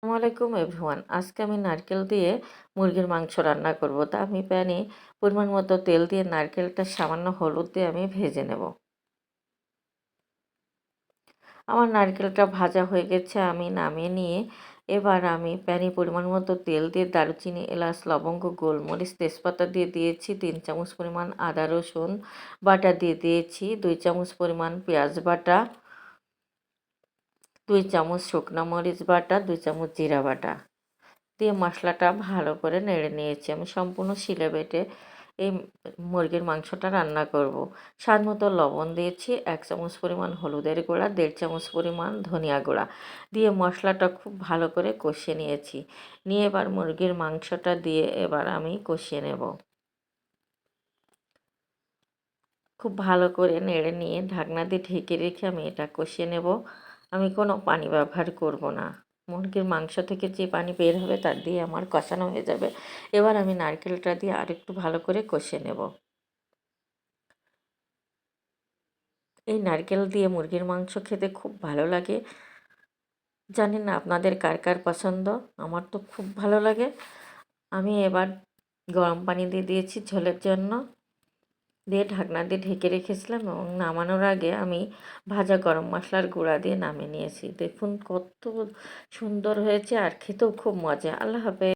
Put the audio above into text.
আসসালামু আলাইকুম এভরিওয়ান। আজকে আমি নারকেল দিয়ে মুরগির মাংস রান্না করব। তা আমি প্যানে পরিমাণ মতো তেল দিয়ে নারকেলটা সামান্য হলুদ দিয়ে আমি ভেজে নেব। আমার নারকেলটা ভাজা হয়ে গেছে, আমি নামিয়ে নিয়ে এবার আমি প্যানে পরিমাণ মতো তেল দিয়ে দারুচিনি, এলাচ, লবঙ্গ, গোলমরিচ, তেজপাতা দিয়ে দিয়েছি 3 চামচ পরিমাণ আদা রসুন বাটা দিয়ে দিয়েছি, 2 চামচ পরিমাণ পেঁয়াজ বাটা, 2 চামচ শুকনো মরিচ বাটা, 2 চামচ জিরা বাটা দিয়ে মশলাটা ভালো করে নেড়ে নিয়েছি। আমি সম্পূর্ণ শিলে বেটে এই মুরগির মাংসটা রান্না করব। স্বাদ মতো লবণ দিয়েছি, 1 চামচ পরিমাণ হলুদের গুঁড়া, 1.5 চামচ পরিমাণ ধনিয়া গুঁড়া দিয়ে মশলাটা খুব ভালো করে কষিয়ে নিয়েছি। নিয়ে এবার মুরগির মাংসটা দিয়ে এবার আমি কষিয়ে নেব। খুব ভালো করে নেড়ে নিয়ে ঢাকনা দিয়ে ঢেকে রেখে আমি এটা কষিয়ে নেব। আমি কোনো পানি ব্যবহার করব না। মুরগির মাংস থেকে যে পানি বের হবে তার দিয়ে আমার কষানো হয়ে যাবে। এবার আমি নারকেলটা দিয়ে আরেকটু ভালো করে কষিয়ে নেব। এই নারকেল দিয়ে মুরগির মাংস খেতে খুব ভালো লাগে। জানি না আপনাদের কার কার পছন্দ, আমার তো খুব ভালো লাগে। আমি এবার গরম পানি দিয়ে দিয়েছি ঝোলের জন্য, দিয়ে ঢাকনা দিয়ে ঢেকে রেখেছিলাম এবং নামানোর আগে আমি ভাজা গরম মশলার গুঁড়া দিয়ে নামিয়ে নিয়েছি। দেখুন কত সুন্দর হয়েছে আর খেতেও খুব মজা। আল্লাহ হাফেজ।